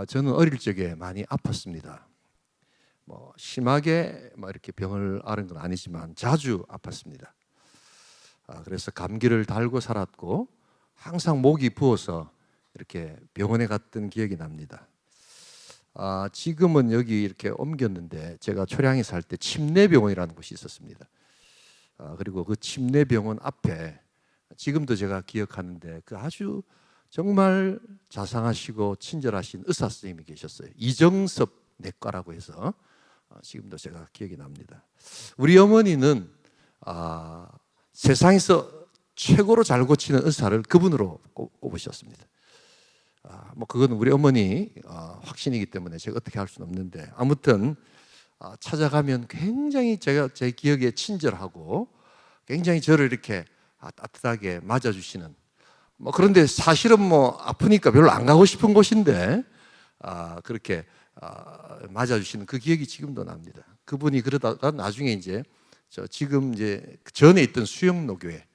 저는 어릴 적에 많이 아팠습니다. 심하게 이렇게 병을 앓은 건 아니지만 자주 아팠습니다. 그래서 감기를 달고 살았고 항상 목이 부어서 이렇게 병원에 갔던 기억이 납니다. 지금은 여기 이렇게 옮겼는데 제가 초량에 살 때 침례병원이라는 곳이 있었습니다. 그리고 그 침례병원 앞에 지금도 제가 기억하는데 그 아주 정말 자상하시고 친절하신 의사 선생님이 계셨어요. 이정섭 내과라고 해서 지금도 제가 기억이 납니다. 우리 어머니는 세상에서 최고로 잘 고치는 의사를 그분으로 꼽으셨습니다. 그건 우리 어머니 확신이기 때문에 제가 어떻게 할 수는 없는데, 아무튼 찾아가면 굉장히 제 기억에 친절하고 굉장히 저를 이렇게 따뜻하게 맞아주시는, 그런데 사실은 아프니까 별로 안 가고 싶은 곳인데 그렇게 맞아주시는 그 기억이 지금도 납니다. 그분이 그러다가 나중에 지금 전에 있던 수영로교회,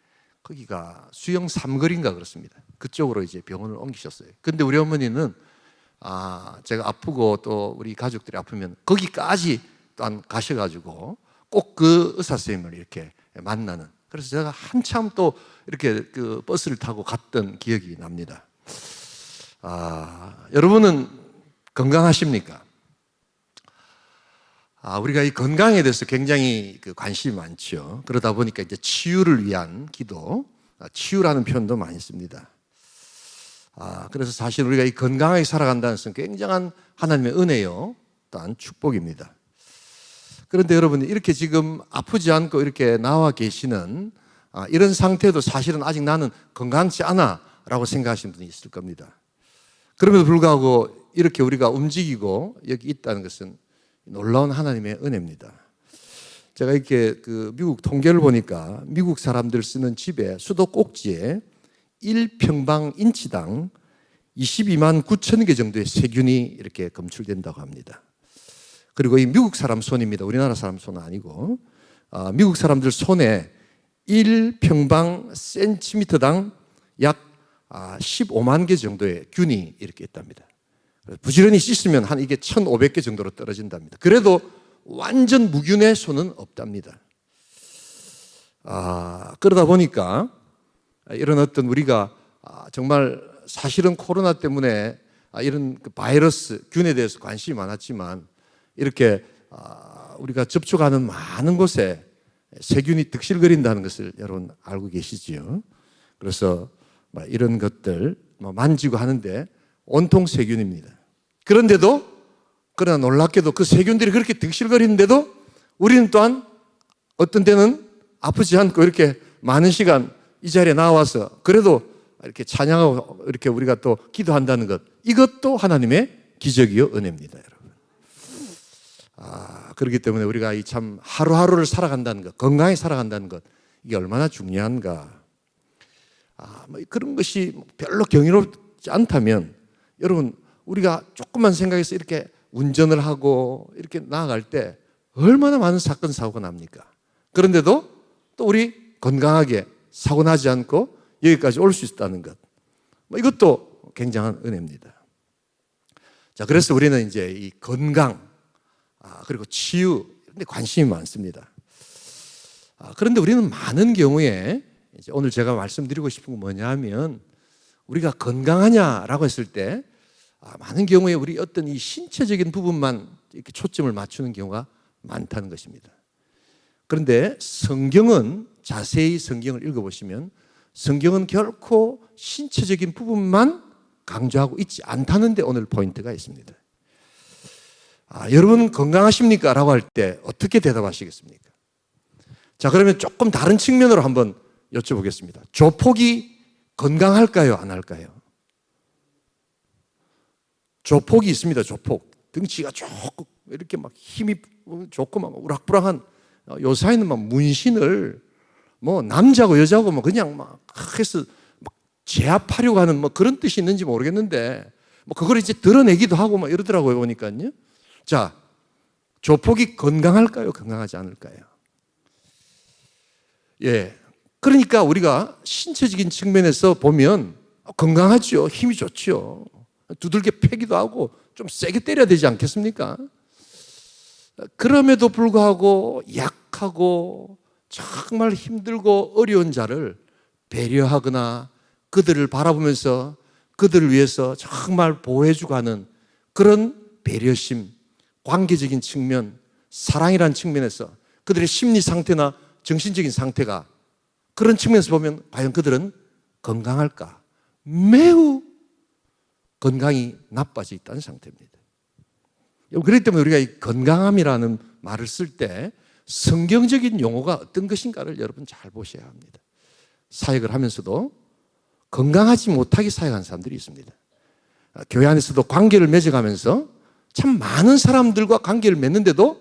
거기가 수영 삼거리인가 그렇습니다. 그쪽으로 병원을 옮기셨어요. 근데 우리 어머니는 제가 아프고 또 우리 가족들이 아프면 거기까지 또 가셔가지고 꼭 그 의사 선생님을 이렇게 만나는, 그래서 제가 한참 또 이렇게 그 버스를 타고 갔던 기억이 납니다. 여러분은 건강하십니까? 우리가 이 건강에 대해서 굉장히 관심이 많죠. 그러다 보니까 치유를 위한 기도, 치유라는 표현도 많이 씁니다. 그래서 사실 우리가 이 건강하게 살아간다는 것은 굉장한 하나님의 은혜요, 또한 축복입니다. 그런데 여러분, 이렇게 지금 아프지 않고 이렇게 나와 계시는 이런 상태도 사실은 아직 나는 건강치 않아 라고 생각하시는 분이 있을 겁니다. 그럼에도 불구하고 이렇게 우리가 움직이고 여기 있다는 것은 놀라운 하나님의 은혜입니다. 제가 이렇게 미국 통계를 보니까 미국 사람들 쓰는 집에 수도 꼭지에 1평방인치당 22만 9천 개 정도의 세균이 이렇게 검출된다고 합니다. 그리고 이 미국 사람 손입니다. 우리나라 사람 손은 아니고, 미국 사람들 손에 1평방 센티미터당 약 15만 개 정도의 균이 이렇게 있답니다. 부지런히 씻으면 한 이게 1,500개 정도로 떨어진답니다. 그래도 완전 무균의 손은 없답니다. 그러다 보니까 이런 어떤 우리가 정말 사실은 코로나 때문에 이런 바이러스, 균에 대해서 관심이 많았지만 이렇게 우리가 접촉하는 많은 곳에 세균이 득실거린다는 것을 여러분 알고 계시지요. 그래서 이런 것들 만지고 하는데 온통 세균입니다. 그러나 놀랍게도 그 세균들이 그렇게 득실거리는데도 우리는 또한 어떤 때는 아프지 않고 이렇게 많은 시간 이 자리에 나와서 그래도 이렇게 찬양하고 이렇게 우리가 또 기도한다는 것, 이것도 하나님의 기적이요 은혜입니다, 여러분. 그렇기 때문에 우리가 이 참 하루하루를 살아간다는 것, 건강히 살아간다는 것, 이게 얼마나 중요한가. 그런 것이 별로 경이롭지 않다면 여러분, 우리가 조금만 생각해서 이렇게 운전을 하고 이렇게 나아갈 때 얼마나 많은 사건 사고가 납니까? 그런데도 또 우리 건강하게 사고 나지 않고 여기까지 올 수 있다는 것, 이것도 굉장한 은혜입니다. 자, 그래서 우리는 이 건강, 그리고 치유, 이런 데 관심이 많습니다. 그런데 우리는 많은 경우에 오늘 제가 말씀드리고 싶은 건 뭐냐면, 우리가 건강하냐라고 했을 때 많은 경우에 우리 어떤 이 신체적인 부분만 이렇게 초점을 맞추는 경우가 많다는 것입니다. 그런데 성경은, 자세히 성경을 읽어보시면 성경은 결코 신체적인 부분만 강조하고 있지 않다는 데 오늘 포인트가 있습니다. 여러분 건강하십니까? 라고 할 때 어떻게 대답하시겠습니까? 자, 그러면 조금 다른 측면으로 한번 여쭤보겠습니다. 조폭이 건강할까요? 안 할까요? 조폭이 있습니다. 조폭. 등치가 조금 이렇게 힘이 좋고 우락부락한, 요사이는 문신을 남자고 여자고 그냥 해서 제압하려고 하는 그런 뜻이 있는지 모르겠는데 그걸 드러내기도 하고 이러더라고요, 보니까요. 자, 조폭이 건강할까요? 건강하지 않을까요? 예. 그러니까 우리가 신체적인 측면에서 보면 건강하죠. 힘이 좋죠. 두들겨 패기도 하고 좀 세게 때려야 되지 않겠습니까? 그럼에도 불구하고 약하고 정말 힘들고 어려운 자를 배려하거나 그들을 바라보면서 그들을 위해서 정말 보호해주고 하는 그런 배려심, 관계적인 측면, 사랑이라는 측면에서 그들의 심리 상태나 정신적인 상태가 그런 측면에서 보면 과연 그들은 건강할까? 매우 건강이 나빠져 있다는 상태입니다. 그렇기 때문에 우리가 이 건강함이라는 말을 쓸 때 성경적인 용어가 어떤 것인가를 여러분 잘 보셔야 합니다. 사역을 하면서도 건강하지 못하게 사역하는 사람들이 있습니다. 교회 안에서도 관계를 맺어가면서 참 많은 사람들과 관계를 맺는데도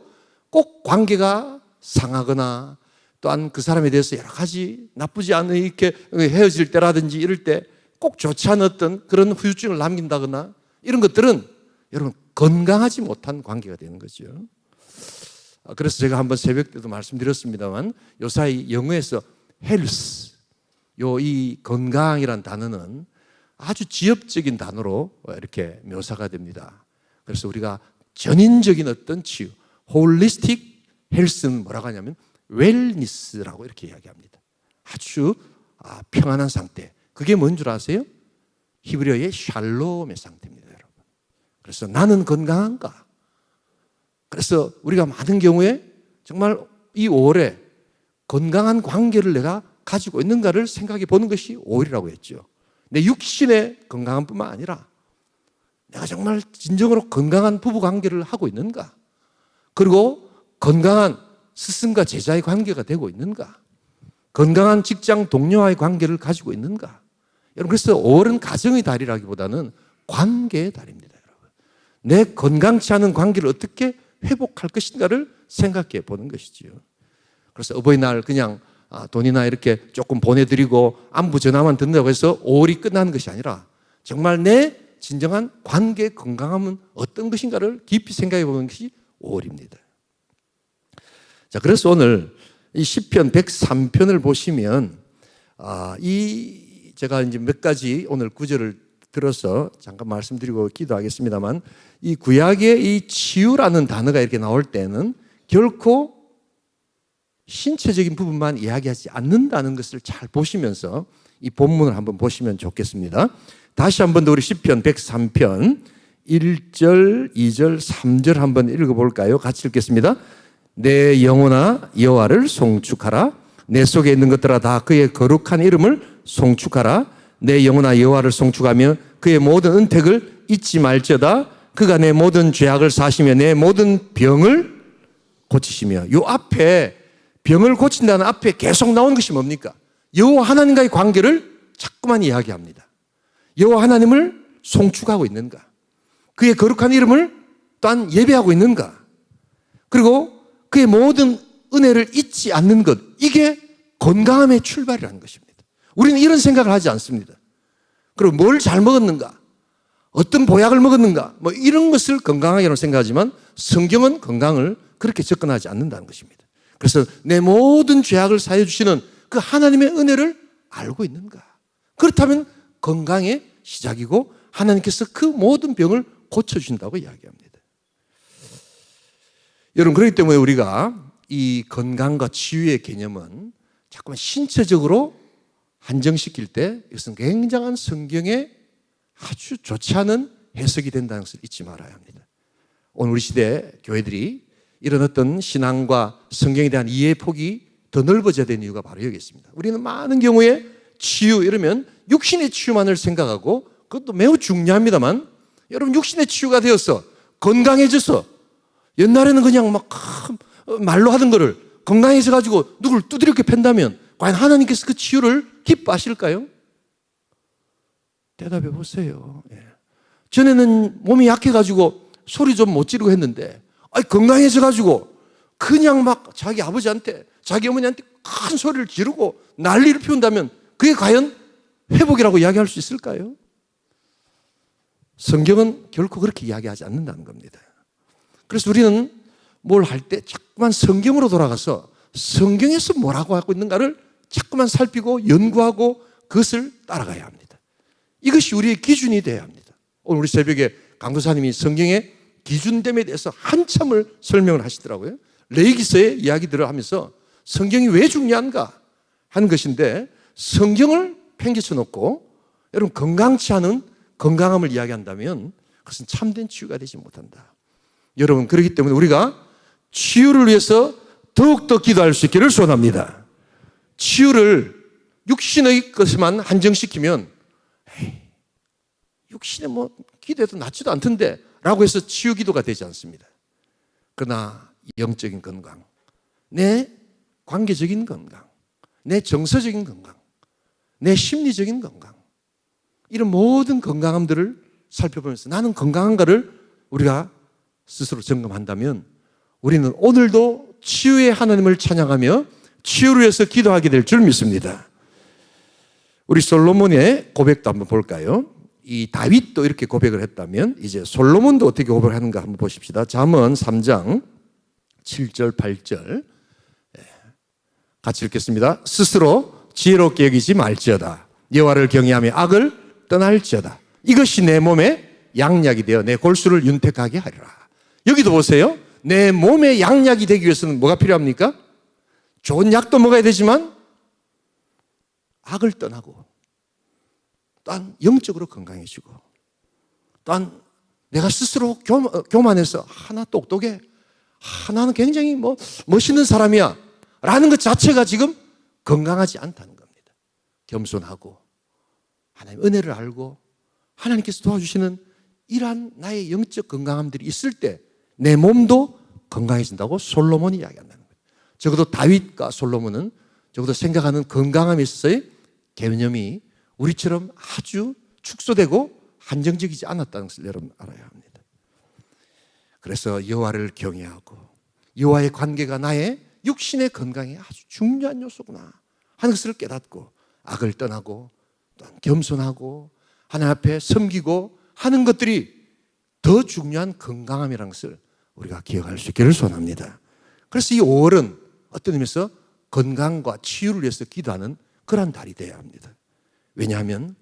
꼭 관계가 상하거나 또한 그 사람에 대해서 여러 가지 나쁘지 않은 이렇게 헤어질 때라든지 이럴 때 꼭 좋지 않은 어떤 그런 후유증을 남긴다거나 이런 것들은 여러분 건강하지 못한 관계가 되는 거죠. 그래서 제가 한번 새벽 때도 말씀드렸습니다만 요사이 영어에서 health, 이 건강이란 단어는 아주 지엽적인 단어로 이렇게 묘사가 됩니다. 그래서 우리가 전인적인 어떤 치유, holistic health는 뭐라고 하냐면 wellness라고 이렇게 이야기합니다. 아주 평안한 상태. 그게 뭔 줄 아세요? 히브리어의 샬롬의 상태입니다, 여러분. 그래서 나는 건강한가? 그래서 우리가 많은 경우에 정말 이 5월에 건강한 관계를 내가 가지고 있는가를 생각해 보는 것이 5월이라고 했죠. 내 육신의 건강함뿐만 아니라 내가 정말 진정으로 건강한 부부 관계를 하고 있는가? 그리고 건강한 스승과 제자의 관계가 되고 있는가? 건강한 직장 동료와의 관계를 가지고 있는가? 여러분, 그래서 5월은 가정의 달이라기보다는 관계의 달입니다, 여러분. 내 건강치 않은 관계를 어떻게 회복할 것인가를 생각해 보는 것이지요. 그래서 어버이날 그냥 돈이나 이렇게 조금 보내드리고 안부 전화만 듣는다고 해서 5월이 끝나는 것이 아니라 정말 내 진정한 관계 건강함은 어떤 것인가를 깊이 생각해 보는 것이 5월입니다. 자, 그래서 오늘 이 시편 103편을 보시면 제가 이제 몇 가지 오늘 구절을 들어서 잠깐 말씀드리고 기도하겠습니다만 이 구약의 이 치유라는 단어가 이렇게 나올 때는 결코 신체적인 부분만 이야기하지 않는다는 것을 잘 보시면서 이 본문을 한번 보시면 좋겠습니다. 다시 한번 더 우리 시편 103편 1절, 2절, 3절 한번 읽어볼까요? 같이 읽겠습니다. 내 영혼아 여호와를 송축하라. 내 속에 있는 것들아 다 그의 거룩한 이름을 송축하라. 내 영혼아 여호와를 송축하며 그의 모든 은택을 잊지 말지어다. 그가 내 모든 죄악을 사시며 내 모든 병을 고치시며. 요 앞에 병을 고친다는 앞에 계속 나오는 것이 뭡니까? 여호와 하나님과의 관계를 자꾸만 이야기합니다. 여호와 하나님을 송축하고 있는가? 그의 거룩한 이름을 또한 예배하고 있는가? 그리고 그의 모든 은혜를 잊지 않는 것, 이게 건강함의 출발이라는 것입니다. 우리는 이런 생각을 하지 않습니다. 그리고 뭘 잘 먹었는가? 어떤 보약을 먹었는가? 뭐 이런 것을 건강하게는 생각하지만 성경은 건강을 그렇게 접근하지 않는다는 것입니다. 그래서 내 모든 죄악을 사해 주시는 그 하나님의 은혜를 알고 있는가? 그렇다면 건강의 시작이고 하나님께서 그 모든 병을 고쳐주신다고 이야기합니다. 여러분, 그렇기 때문에 우리가 이 건강과 치유의 개념은 자꾸만 신체적으로 한정시킬 때 이것은 굉장한 성경에 아주 좋지 않은 해석이 된다는 것을 잊지 말아야 합니다. 오늘 우리 시대 교회들이 이런 어떤 신앙과 성경에 대한 이해의 폭이 더 넓어져야 되는 이유가 바로 여기 있습니다. 우리는 많은 경우에 치유 이러면 육신의 치유만을 생각하고 그것도 매우 중요합니다만 여러분, 육신의 치유가 되어서 건강해져서 옛날에는 그냥 막 말로 하던 거를 건강해져 가지고 누굴 두드럽게 팬다면 과연 하나님께서 그 치유를 기뻐하실까요? 대답해 보세요. 전에는 몸이 약해 가지고 소리 좀 못 지르고 했는데 건강해져 가지고 그냥 막 자기 아버지한테 자기 어머니한테 큰 소리를 지르고 난리를 피운다면 그게 과연 회복이라고 이야기할 수 있을까요? 성경은 결코 그렇게 이야기하지 않는다는 겁니다. 그래서 우리는 뭘 할 때 자꾸만 성경으로 돌아가서 성경에서 뭐라고 하고 있는가를 자꾸만 살피고 연구하고 그것을 따라가야 합니다. 이것이 우리의 기준이 되어야 합니다. 오늘 우리 새벽에 강도사님이 성경의 기준됨에 대해서 한참을 설명을 하시더라고요. 레위기서의 이야기들을 하면서 성경이 왜 중요한가 하는 것인데, 성경을 팽개쳐 놓고 여러분 건강치 않은 건강함을 이야기한다면 그것은 참된 치유가 되지 못한다. 여러분, 그렇기 때문에 우리가 치유를 위해서 더욱더 기도할 수 있기를 소원합니다. 치유를 육신의 것에만 한정시키면 육신에 뭐 기도해도 낫지도 않던데 라고 해서 치유 기도가 되지 않습니다. 그러나 영적인 건강, 내 관계적인 건강, 내 정서적인 건강, 내 심리적인 건강, 이런 모든 건강함들을 살펴보면서 나는 건강한가를 우리가 스스로 점검한다면 우리는 오늘도 치유의 하나님을 찬양하며 치유를 위해서 기도하게 될 줄 믿습니다. 우리 솔로몬의 고백도 한번 볼까요? 이 다윗도 이렇게 고백을 했다면 이제 솔로몬도 어떻게 고백을 하는가 한번 보십시다. 잠언 3장 7절 8절 같이 읽겠습니다. 스스로 지혜롭게 여기지 말지어다. 여호와를 경외하며 악을 떠날지어다. 이것이 내 몸에 양약이 되어 내 골수를 윤택하게 하리라. 여기도 보세요. 내 몸에 양약이 되기 위해서는 뭐가 필요합니까? 좋은 약도 먹어야 되지만 악을 떠나고, 또한 영적으로 건강해지고, 또한 내가 스스로 교만해서 하나 똑똑해, 하나는 굉장히 멋있는 사람이야 라는 것 자체가 지금 건강하지 않다는 겁니다. 겸손하고 하나님의 은혜를 알고 하나님께서 도와주시는 이러한 나의 영적 건강함들이 있을 때 내 몸도 건강해진다고 솔로몬이 이야기한다는 거예요. 적어도 다윗과 솔로몬은 적어도 생각하는 건강함에 있어서의 개념이 우리처럼 아주 축소되고 한정적이지 않았다는 것을 여러분 알아야 합니다. 그래서 여호와를 경외하고 여호와의 관계가 나의 육신의 건강에 아주 중요한 요소구나 하는 것을 깨닫고 악을 떠나고 또한 겸손하고 하나님 앞에 섬기고 하는 것들이 더 중요한 건강함이라는 것을 우리가 기억할 수 있기를 소원합니다. 그래서 이 5월은 어떤 의미에서 건강과 치유를 위해서 기도하는 그런 달이 되어야 합니다. 왜냐하면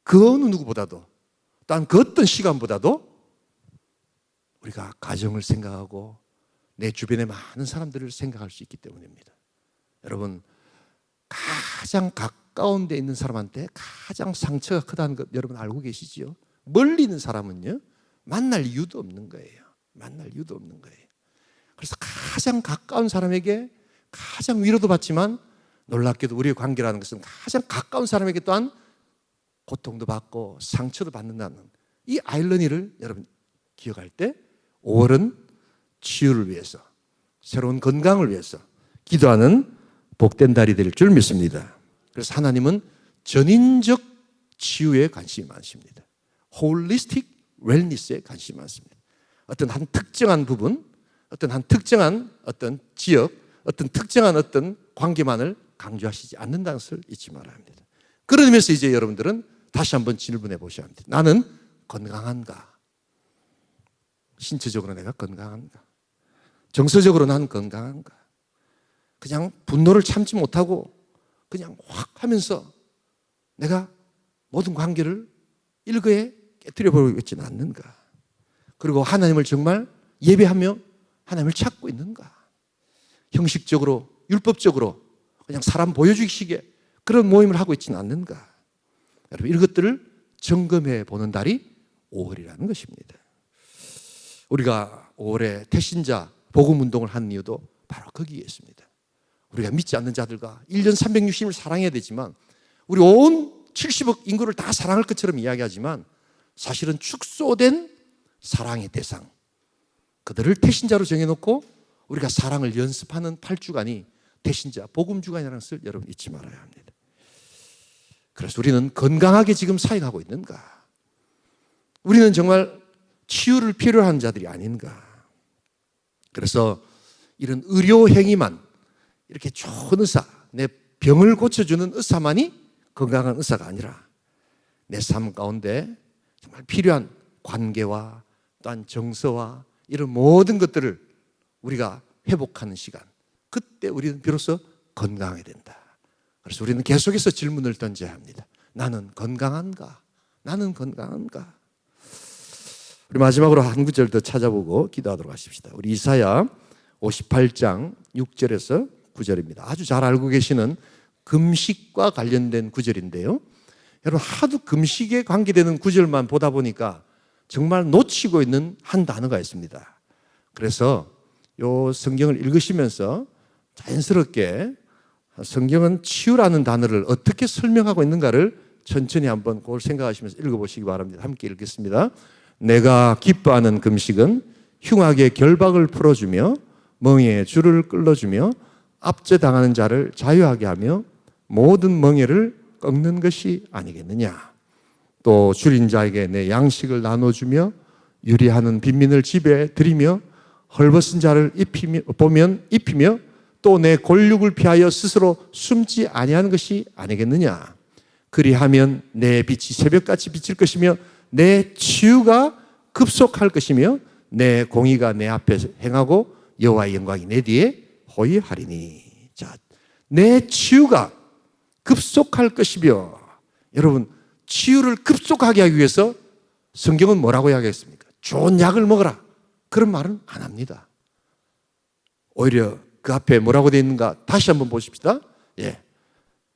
그 어느 누구보다도 또한 그 어떤 시간보다도 우리가 가정을 생각하고 내 주변의 많은 사람들을 생각할 수 있기 때문입니다. 여러분, 가장 가까운 데 있는 사람한테 가장 상처가 크다는 것 여러분 알고 계시지요? 멀리 있는 사람은요, 만날 이유도 없는 거예요. 만날 이유도 없는 거예요. 그래서 가장 가까운 사람에게 가장 위로도 받지만 놀랍게도 우리의 관계라는 것은 가장 가까운 사람에게 또한 고통도 받고 상처도 받는다는 이 아이러니를 여러분 기억할 때 5월은 치유를 위해서, 새로운 건강을 위해서 기도하는 복된 달이 될 줄 믿습니다. 그래서 하나님은 전인적 치유에 관심이 많으십니다. 홀리스틱 웰니스에 관심이 많습니다. 어떤 한 특정한 부분, 어떤 한 특정한 어떤 지역, 어떤 특정한 어떤 관계만을 강조하시지 않는다는 것을 잊지 말아야 합니다. 그런 의미에서 이제 여러분들은 다시 한번 질문해 보셔야 합니다. 나는 건강한가? 신체적으로 내가 건강한가? 정서적으로 난 건강한가? 그냥 분노를 참지 못하고 그냥 확 하면서 내가 모든 관계를 일거에 깨뜨려 버리고 있지는 않는가? 그리고 하나님을 정말 예배하며 하나님을 찾고 있는가? 형식적으로, 율법적으로 그냥 사람 보여주기식의 그런 모임을 하고 있지는 않는가? 여러분, 이런 것들을 점검해 보는 달이 5월이라는 것입니다. 우리가 5월에 태신자 복음운동을 하는 이유도 바로 거기에 있습니다. 우리가 믿지 않는 자들과 1년 360일 사랑해야 되지만 우리 온 70억 인구를 다 사랑할 것처럼 이야기하지만 사실은 축소된 사랑의 대상, 그들을 태신자로 정해놓고 우리가 사랑을 연습하는 8주간이 태신자 복음주간이라는 것을 여러분 잊지 말아야 합니다. 그래서 우리는 건강하게 지금 사역하고 있는가? 우리는 정말 치유를 필요로 하는 자들이 아닌가? 그래서 이런 의료 행위만, 이렇게 좋은 의사, 내 병을 고쳐주는 의사만이 건강한 의사가 아니라 내 삶 가운데 정말 필요한 관계와 또한 정서와 이런 모든 것들을 우리가 회복하는 시간, 그때 우리는 비로소 건강해야 된다. 그래서 우리는 계속해서 질문을 던져야 합니다. 나는 건강한가? 나는 건강한가? 우리 마지막으로 한 구절 더 찾아보고 기도하도록 하십시다. 우리 이사야 58장 6절에서 9절입니다. 아주 잘 알고 계시는 금식과 관련된 구절인데요. 여러분 하도 금식에 관계되는 구절만 보다 보니까 정말 놓치고 있는 한 단어가 있습니다. 그래서 이 성경을 읽으시면서 자연스럽게 성경은 치유라는 단어를 어떻게 설명하고 있는가를 천천히 한번 그걸 생각하시면서 읽어보시기 바랍니다. 함께 읽겠습니다. 내가 기뻐하는 금식은 흉악의 결박을 풀어주며 멍에의 줄을 끌어주며 압제당하는 자를 자유하게 하며 모든 멍에를 꺾는 것이 아니겠느냐. 또 줄인 자에게 내 양식을 나눠주며 유리하는 빈민을 집에 들이며 헐벗은 자를 보면 입히며 또 내 골육을 피하여 스스로 숨지 아니하는 것이 아니겠느냐. 그리하면 내 빛이 새벽같이 비칠 것이며 내 치유가 급속할 것이며 내 공의가 내 앞에 행하고 여호와의 영광이 내 뒤에 호위하리니. 자, 내 치유가 급속할 것이며, 여러분 치유를 급속하게 하기 위해서 성경은 뭐라고 이야기했습니까? 좋은 약을 먹어라. 그런 말은 안 합니다. 오히려 그 앞에 뭐라고 되어 있는가 다시 한번 보십시다.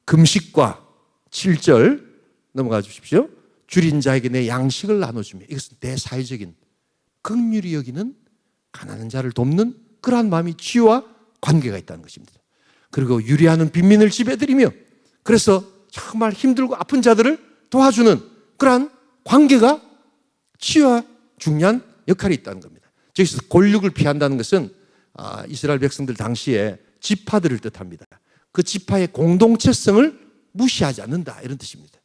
금식과 7절 넘어가 주십시오. 줄인 자에게 내 양식을 나눠주며, 이것은 대사회적인 긍휼히 여기는 가난한 자를 돕는 그러한 마음이 치유와 관계가 있다는 것입니다. 그리고 유리하는 빈민을 집에 들이며, 그래서 정말 힘들고 아픈 자들을 도와주는 그러한 관계가 치유와 중요한 역할이 있다는 겁니다. 저기서 골육을 피한다는 것은 이스라엘 백성들 당시에 지파들을 뜻합니다. 그 지파의 공동체성을 무시하지 않는다, 이런 뜻입니다.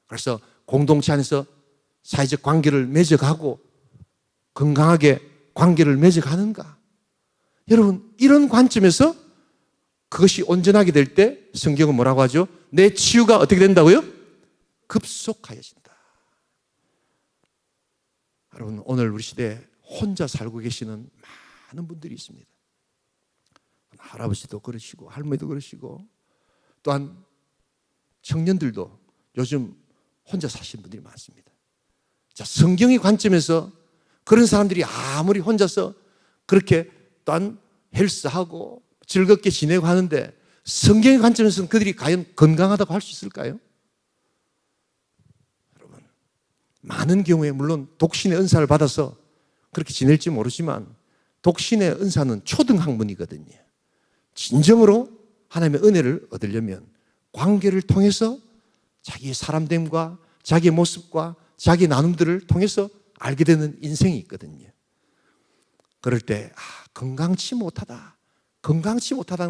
그래서 공동체 안에서 사회적 관계를 맺어가고 건강하게 관계를 맺어가는가. 여러분 이런 관점에서 그것이 온전하게 될 때 성경은 뭐라고 하죠? 내 치유가 어떻게 된다고요? 급속하여진다. 여러분 오늘 우리 시대에 혼자 살고 계시는 많은 분들이 있습니다. 할아버지도 그러시고 할머니도 그러시고 또한 청년들도 요즘 혼자 사시는 분들이 많습니다. 자, 성경의 관점에서 그런 사람들이 아무리 혼자서 그렇게 또한 헬스하고 즐겁게 지내고 하는데 성경의 관점에서는 그들이 과연 건강하다고 할 수 있을까요? 여러분 많은 경우에 물론 독신의 은사를 받아서 그렇게 지낼지 모르지만 독신의 은사는 초등학문이거든요. 진정으로 하나님의 은혜를 얻으려면 관계를 통해서 자기의 사람됨과 자기의 모습과 자기의 나눔들을 통해서 알게 되는 인생이 있거든요. 그럴 때 건강치 못하다는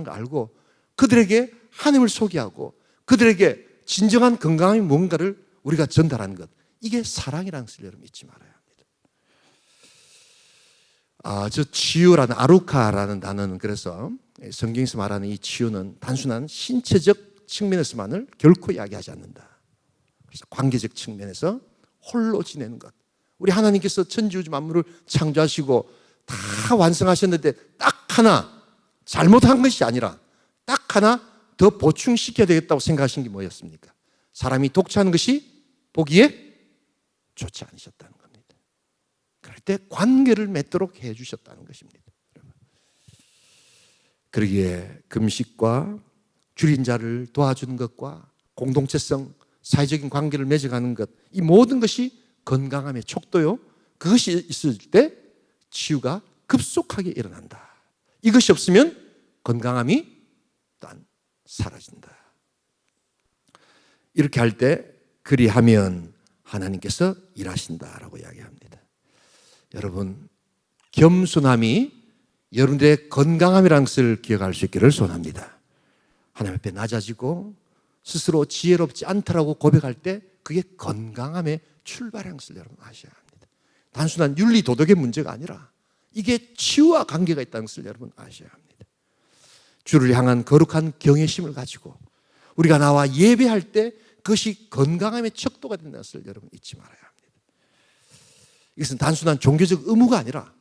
걸 알고 그들에게 하나님을 소개하고 그들에게 진정한 건강이 뭔가를 우리가 전달하는 것, 이게 사랑이라는 것을 여러분 잊지 말아야 합니다. 저 치유라는 아루카라는 단어는 그래서 성경에서 말하는 이 치유는 단순한 신체적 측면에서만을 결코 이야기하지 않는다. 그래서 관계적 측면에서 홀로 지내는 것. 우리 하나님께서 천지우주 만물을 창조하시고 다 완성하셨는데 딱 하나 잘못한 것이 아니라 딱 하나 더 보충시켜야 되겠다고 생각하신 게 뭐였습니까? 사람이 독차하는 것이 보기에 좋지 않으셨다는 겁니다. 그럴 때 관계를 맺도록 해 주셨다는 것입니다. 그러기에 금식과 줄인 자를 도와주는 것과 공동체성, 사회적인 관계를 맺어가는 것, 이 모든 것이 건강함의 척도요. 그것이 있을 때 치유가 급속하게 일어난다. 이것이 없으면 건강함이 또한 사라진다. 이렇게 할 때 그리하면 하나님께서 일하신다라고 이야기합니다. 여러분 겸손함이 여러분들의 건강함이라는 것을 기억할 수 있기를 소원합니다. 하나님 앞에 낮아지고 스스로 지혜롭지 않다라고 고백할 때 그게 건강함의 출발인 것을 여러분 아셔야 합니다. 단순한 윤리 도덕의 문제가 아니라 이게 치유와 관계가 있다는 것을 여러분 아셔야 합니다. 주를 향한 거룩한 경외심을 가지고 우리가 나와 예배할 때 그것이 건강함의 척도가 된다는 것을 여러분 잊지 말아야 합니다. 이것은 단순한 종교적 의무가 아니라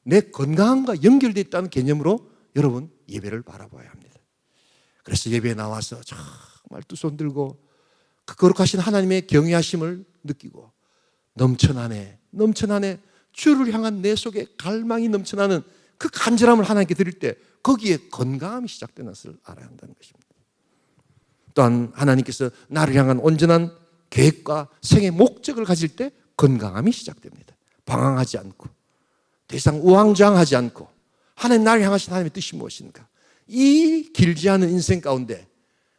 내 건강함과 연결되어 있다는 개념으로 여러분 예배를 바라봐야 합니다. 그래서 예배에 나와서 정말 두 손 들고 그 거룩하신 하나님의 경외하심을 느끼고 넘쳐나네 주를 향한 내 속에 갈망이 넘쳐나는 그 간절함을 하나님께 드릴 때 거기에 건강함이 시작되는 것을 알아야 한다는 것입니다. 또한 하나님께서 나를 향한 온전한 계획과 생의 목적을 가질 때 건강함이 시작됩니다. 방황하지 않고 더 이상 우왕좌왕하지 않고 하나님 나를 향하신 하나님의 뜻이 무엇인가, 이 길지 않은 인생 가운데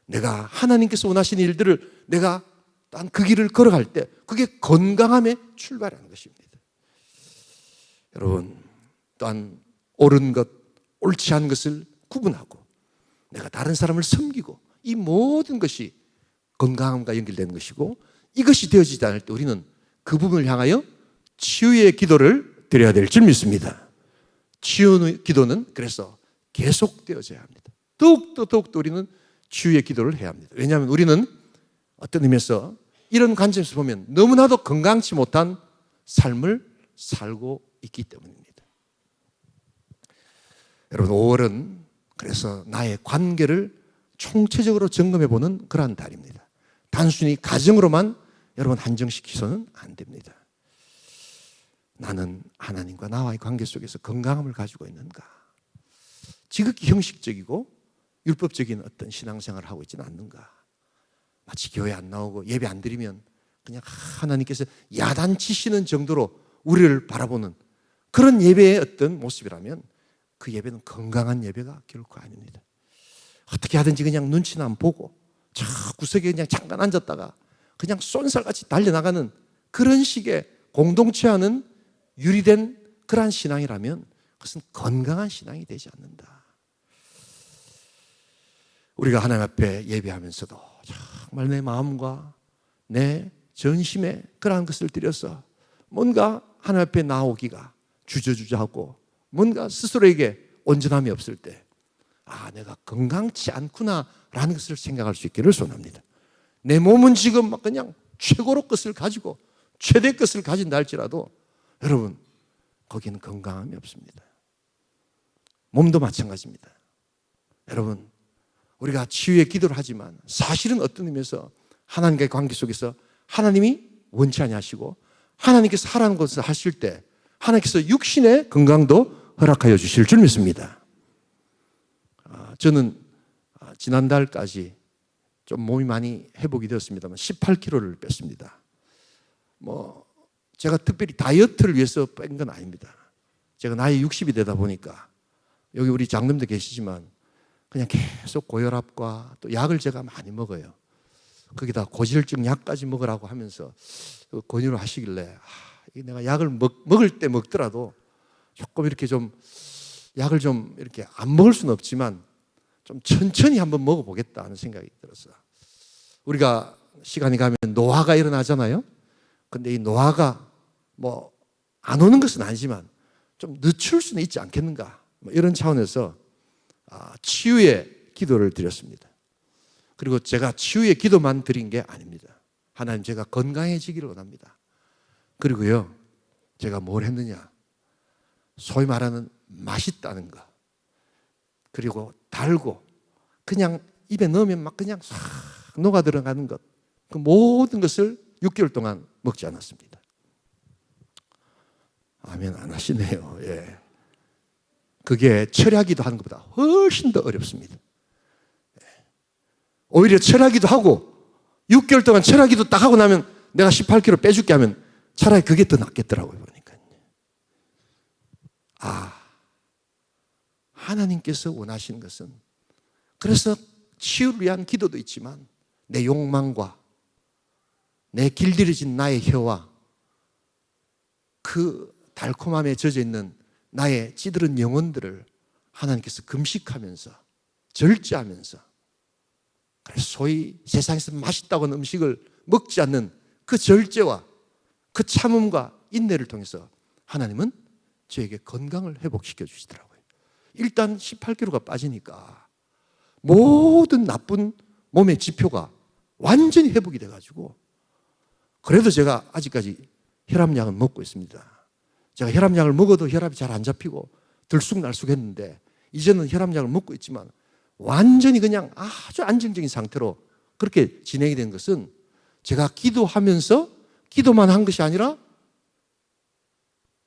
내가 하나님께서 원하시는 일들을 내가 단 그 길을 걸어갈 때 그게 건강함의 출발하는 것입니다. 여러분, 또한 옳은 것, 옳지 않은 것을 구분하고 내가 다른 사람을 섬기고 이 모든 것이 건강함과 연결되는 것이고, 이것이 되어지지 않을 때 우리는 그 부분을 향하여 치유의 기도를 드려야 될 줄 믿습니다. 치유의 기도는 그래서 계속되어져야 합니다. 더욱더 우리는 치유의 기도를 해야 합니다. 왜냐하면 우리는 어떤 의미에서 이런 관점에서 보면 너무나도 건강치 못한 삶을 살고 있기 때문입니다. 여러분, 5월은 그래서 나의 관계를 총체적으로 점검해보는 그러한 달입니다. 단순히 가정으로만 여러분 한정시키서는 안 됩니다. 나는 하나님과 나와의 관계 속에서 건강함을 가지고 있는가? 지극히 형식적이고 율법적인 어떤 신앙생활을 하고 있지는 않는가? 마치 교회 안 나오고 예배 안 드리면 그냥 하나님께서 야단치시는 정도로 우리를 바라보는 그런 예배의 어떤 모습이라면 그 예배는 건강한 예배가 결코 아닙니다. 어떻게 하든지 그냥 눈치나 안 보고 저 구석에 그냥 잠깐 앉았다가 그냥 쏜살같이 달려나가는 그런 식의 공동체와는 유리된 그러한 신앙이라면 그것은 건강한 신앙이 되지 않는다. 우리가 하나님 앞에 예배하면서도 정말 내 마음과 내 전심에 그러한 것을 들여서 뭔가 하나님 앞에 나오기가 주저주저하고 뭔가 스스로에게 온전함이 없을 때 내가 건강치 않구나라는 것을 생각할 수 있기를 소원합니다. 내 몸은 지금 막 그냥 최고로 것을 가지고 최대 것을 가진다 할지라도 여러분, 거기는 건강함이 없습니다. 몸도 마찬가지입니다. 여러분, 우리가 치유의 기도를 하지만 사실은 어떤 의미에서 하나님과의 관계 속에서 하나님이 원치 아니하시고 하나님께서 하라는 것을 하실 때 하나님께서 육신의 건강도 허락하여 주실 줄 믿습니다. 저는 지난달까지 좀 몸이 많이 회복이 되었습니다만 18kg를 뺐습니다. 제가 특별히 다이어트를 위해서 뺀 건 아닙니다. 제가 나이 60이 되다 보니까 여기 우리 장님도 계시지만 그냥 계속 고혈압과 또 약을 제가 많이 먹어요. 거기다 고지혈증 약까지 먹으라고 하면서 권유를 하시길래 내가 약을 먹을 때 먹더라도 조금 이렇게 좀 약을 좀 이렇게 안 먹을 수는 없지만 좀 천천히 한번 먹어보겠다 하는 생각이 들었어요. 우리가 시간이 가면 노화가 일어나잖아요. 근데 이 노화가 안 오는 것은 아니지만 좀 늦출 수는 있지 않겠는가, 이런 차원에서 치유의 기도를 드렸습니다. 그리고 제가 치유의 기도만 드린 게 아닙니다. 하나님, 제가 건강해지기를 원합니다. 그리고요, 제가 뭘 했느냐, 소위 말하는 맛있다는 거, 그리고 달고 그냥 입에 넣으면 막 그냥 싹 녹아 들어가는 것, 그 모든 것을 6개월 동안 먹지 않았습니다. 아멘 안 하시네요. 예. 그게 철야기도 하는 것보다 훨씬 더 어렵습니다. 오히려 철야기도 하고 6개월 동안 철야기도 딱 하고 나면 내가 18kg 빼줄게 하면 차라리 그게 더 낫겠더라고요. 보니까 하나님께서 원하시는 것은, 그래서 치유를 위한 기도도 있지만 내 욕망과 내 길들여진 나의 혀와 그 달콤함에 젖어 있는 나의 찌들은 영혼들을 하나님께서 금식하면서 절제하면서, 그래서 소위 세상에서 맛있다고 하는 음식을 먹지 않는 그 절제와 그 참음과 인내를 통해서 하나님은 저에게 건강을 회복시켜 주시더라고요. 일단 18kg가 빠지니까 모든 나쁜 몸의 지표가 완전히 회복이 돼가지고, 그래도 제가 아직까지 혈압약은 먹고 있습니다. 제가 혈압약을 먹어도 혈압이 잘 안 잡히고 들쑥날쑥했는데 이제는 혈압약을 먹고 있지만 완전히 그냥 아주 안정적인 상태로 그렇게 진행이 된 것은 제가 기도하면서 기도만 한 것이 아니라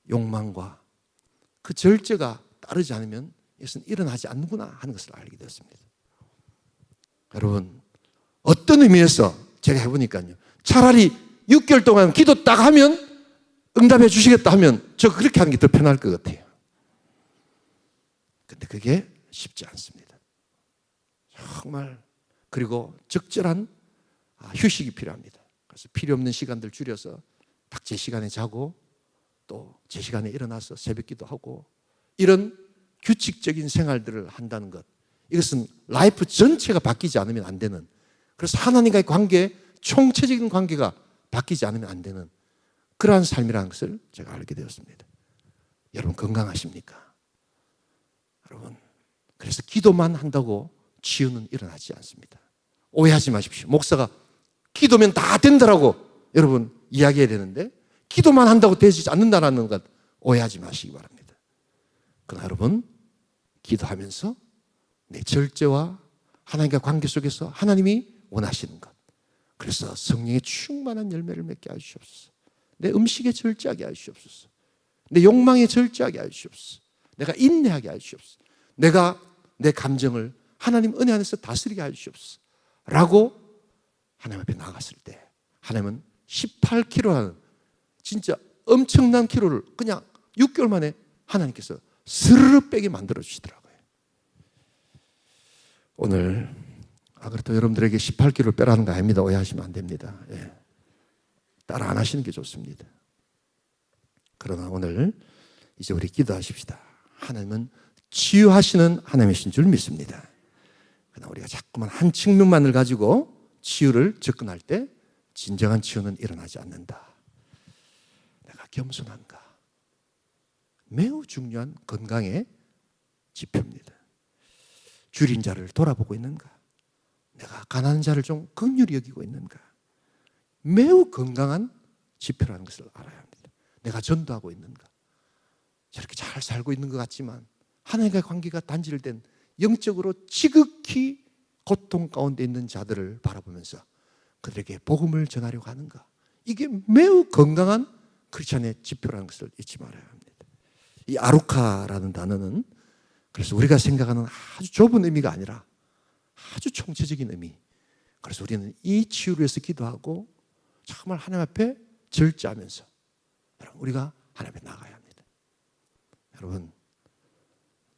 욕망과 그 절제가 따르지 않으면 이것은 일어나지 않는구나 하는 것을 알게 되었습니다. 여러분, 어떤 의미에서 제가 해보니까요, 차라리 6개월 동안 기도 딱 하면 응답해 주시겠다 하면 저 그렇게 하는 게 더 편할 것 같아요. 근데 그게 쉽지 않습니다. 정말. 그리고 적절한 휴식이 필요합니다. 그래서 필요 없는 시간들 줄여서 딱 제 시간에 자고 또 제 시간에 일어나서 새벽 기도하고 이런 규칙적인 생활들을 한다는 것, 이것은 라이프 전체가 바뀌지 않으면 안 되는, 그래서 하나님과의 관계, 총체적인 관계가 바뀌지 않으면 안 되는 그러한 삶이라는 것을 제가 알게 되었습니다. 여러분 건강하십니까? 여러분, 그래서 기도만 한다고 치유는 일어나지 않습니다. 오해하지 마십시오. 목사가 기도면 다 된다라고 여러분 이야기해야 되는데 기도만 한다고 되지 않는다라는 것 오해하지 마시기 바랍니다. 그러나 여러분, 기도하면서 내 절제와 하나님과 관계 속에서 하나님이 원하시는 것, 그래서 성령의 충만한 열매를 맺게 하시옵소서. 내 음식에 절제하게 하시옵소서. 내 욕망에 절제하게 하시옵소서. 내가 인내하게 하시옵소서. 내가 내 감정을 하나님 은혜 안에서 다스리게 하시옵소서 라고 하나님 앞에 나갔을 때 하나님은 18kg라는 진짜 엄청난 키로를 그냥 6개월 만에 하나님께서 스르르 빼게 만들어 주시더라고요. 오늘 그렇다고 여러분들에게 18kg를 빼라는 거 아닙니다. 오해하시면 안 됩니다. 예. 따라 안 하시는 게 좋습니다. 그러나 오늘 이제 우리 기도하십시다. 하나님은 치유하시는 하나님이신 줄 믿습니다. 그러나 우리가 자꾸만 한 측면만을 가지고 치유를 접근할 때 진정한 치유는 일어나지 않는다. 내가 겸손한가? 매우 중요한 건강의 지표입니다. 줄인 자를 돌아보고 있는가? 내가 가난한 자를 좀 긍휼히 여기고 있는가? 매우 건강한 지표라는 것을 알아야 합니다. 내가 전도하고 있는가? 저렇게 잘 살고 있는 것 같지만 하나님과의 관계가 단절된 영적으로 지극히 고통 가운데 있는 자들을 바라보면서 그들에게 복음을 전하려고 하는가? 이게 매우 건강한 크리스찬의 지표라는 것을 잊지 말아야 합니다. 이 아루카라는 단어는 그래서 우리가 생각하는 아주 좁은 의미가 아니라 아주 총체적인 의미. 그래서 우리는 이 치유를 위해서 기도하고 정말 하나님 앞에 절제하면서 우리가 하나님 앞에 나가야 합니다. 여러분,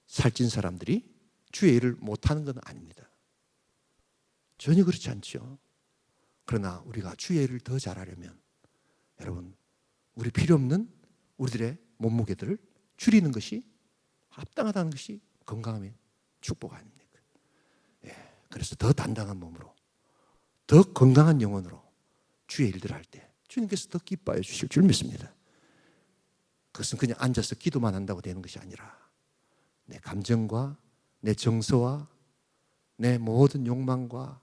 살찐 사람들이 주의 일을 못하는 건 아닙니다. 전혀 그렇지 않죠. 그러나 우리가 주의 일을 더 잘하려면 여러분, 우리 필요 없는 우리들의 몸무게들을 줄이는 것이 합당하다는 것이 건강함의 축복 아닙니까? 예, 그래서 더 단단한 몸으로, 더 건강한 영혼으로 주의 일들을 할 때 주님께서 더 기뻐해 주실 줄 믿습니다. 그것은 그냥 앉아서 기도만 한다고 되는 것이 아니라 내 감정과 내 정서와 내 모든 욕망과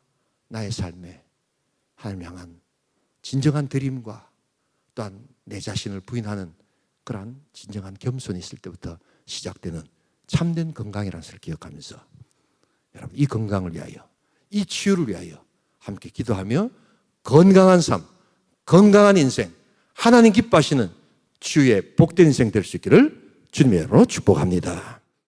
나의 삶에 하나님 향한 진정한 드림과 또한 내 자신을 부인하는 그러한 진정한 겸손이 있을 때부터 시작되는 참된 건강이라는 것을 기억하면서 여러분, 이 건강을 위하여, 이 치유를 위하여 함께 기도하며 건강한 삶, 건강한 인생, 하나님 기뻐하시는 치유의 복된 인생 될 수 있기를 주님의 이름으로 축복합니다.